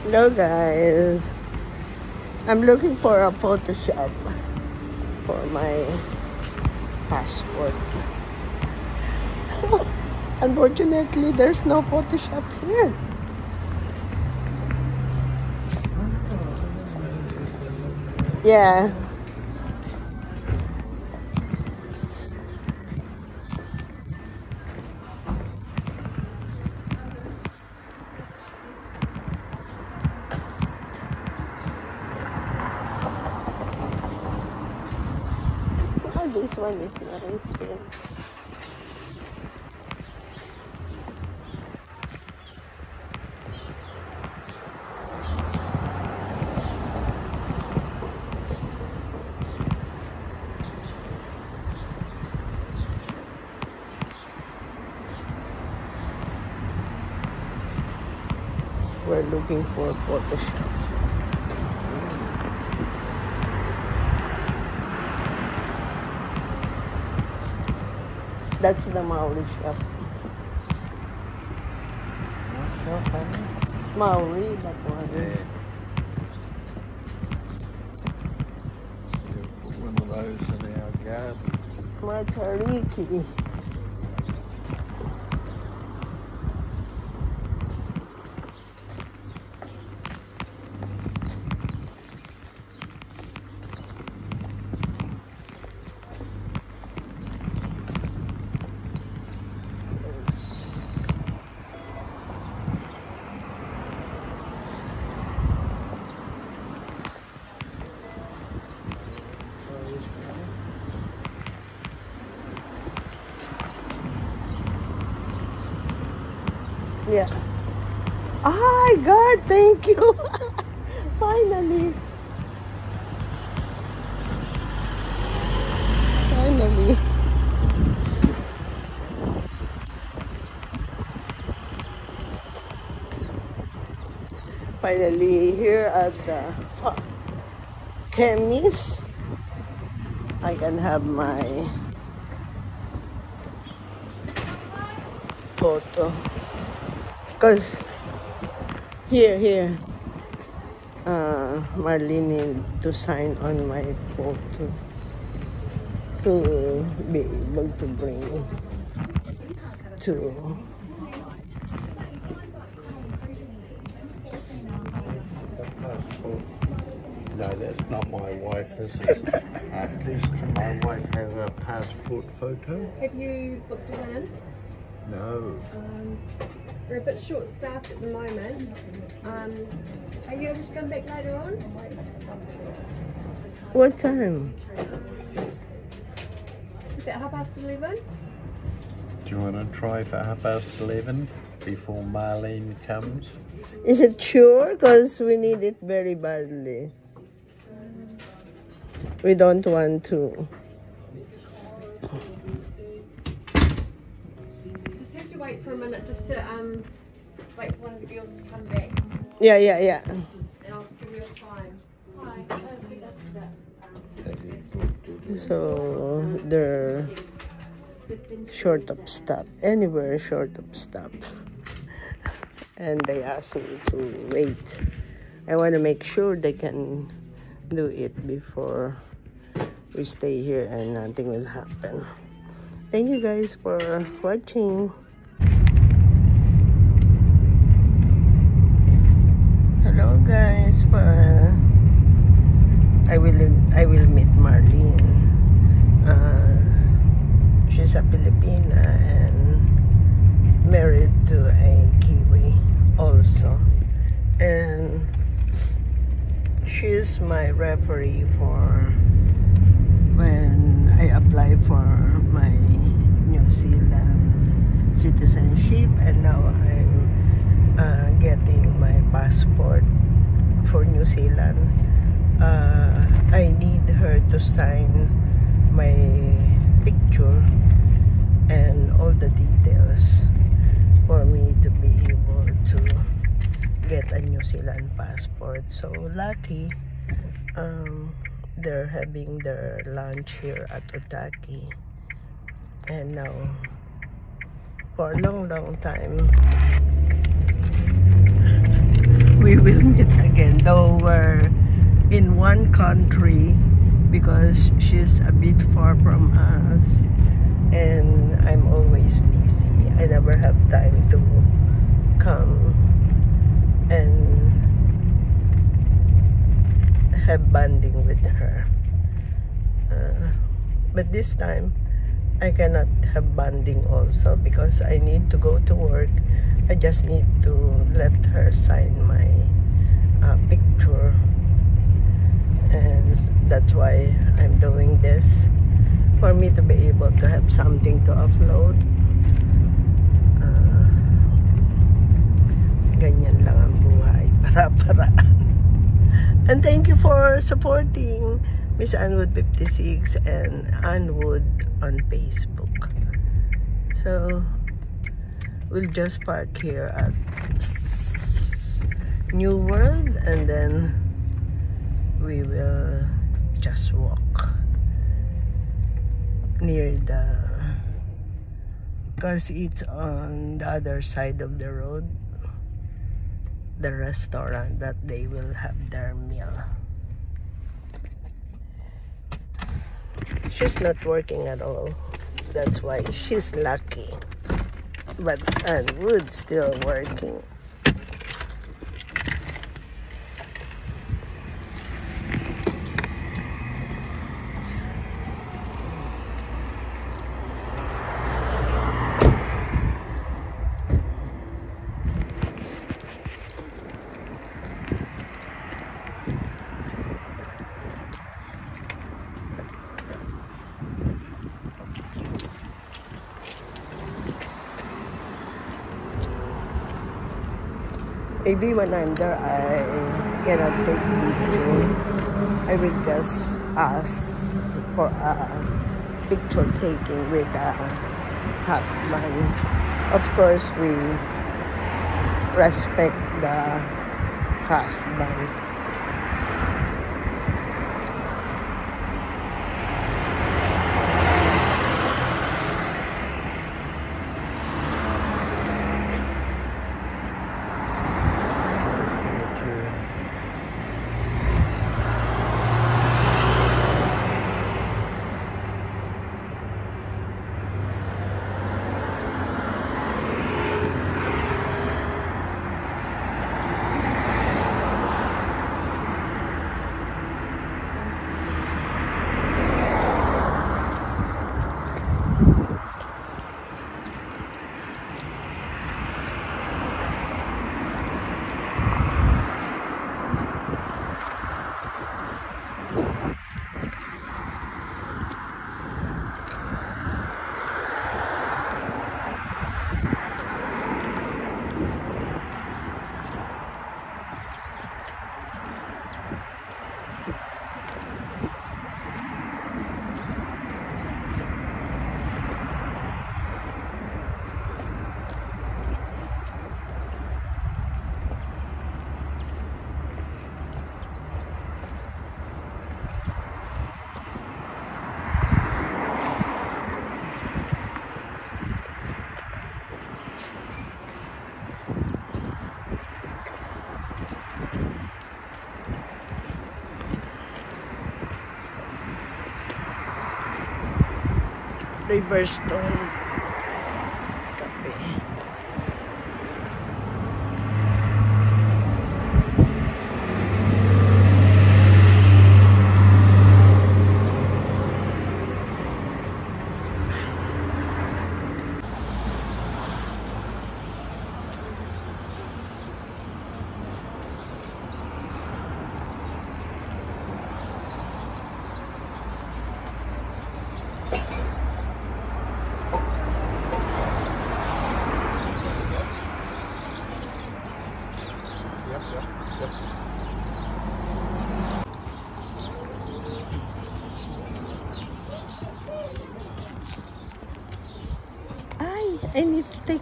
Hello guys, I'm looking for a Photoshop for my passport. Unfortunately, there's no Photoshop here. Yeah. Oh, this one is nice. Yeah. We're looking for Photoshop. That's the Maori shop. Maori, that one. Yeah. Put one of those in our garden. Matariki. Yeah. Oh my God, thank you. Finally. Finally. Finally, here at the chemist, I can have my photo. Because here, Marlene need to sign on my photo to be able to bring to. No, that's not my wife. This is. Please, can my wife have a passport photo? Have you booked it in? No. We're a bit short-staffed at the moment. Are you able to come back later on? What time? About 11:30? Do you want to try for 11:30 before Marlene comes? Is it sure? Because we need it very badly. We don't want to. Just have to wait for a minute just to wait for one of the girls to come back. Yeah. And I'll give you a time. Hi. So they're short of stuff. Anywhere short of stuff. And they asked me to wait. I want to make sure they can do it before we stay here and nothing will happen. Thank you guys for watching. Hello guys, I will meet Marlene. She's a Filipina and married to a Kiwi also, and she's my referee for when I apply for my New Zealand citizenship, and now I'm getting my passport for New Zealand. I need her to sign my picture and all the details for me to be able to get a New Zealand passport. So lucky, they're having their lunch here at Otaki, and now for a long time we will meet again, though we're in one country because she's a bit far from us and I'm always busy. I never have time to come and have bonding with her. But this time I cannot have bonding also because I need to go to work. I just need to let her sign my picture, and that's why I'm doing this, for me to be able to have something to upload. Ganyan lang ang buhay, para-para. And thank you for supporting Miss Anwood 56 and Anwood on Facebook. So we'll just park here at New World and then we will just walk near because it's on the other side of the road, the restaurant that they will have their meal. She's not working at all, that's why she's lucky, but Anwood's still working. Maybe when I'm there, I cannot take video. I will just ask for a picture taking with the husband. Of course, we respect the husband. Riverstone Cafe. I need to take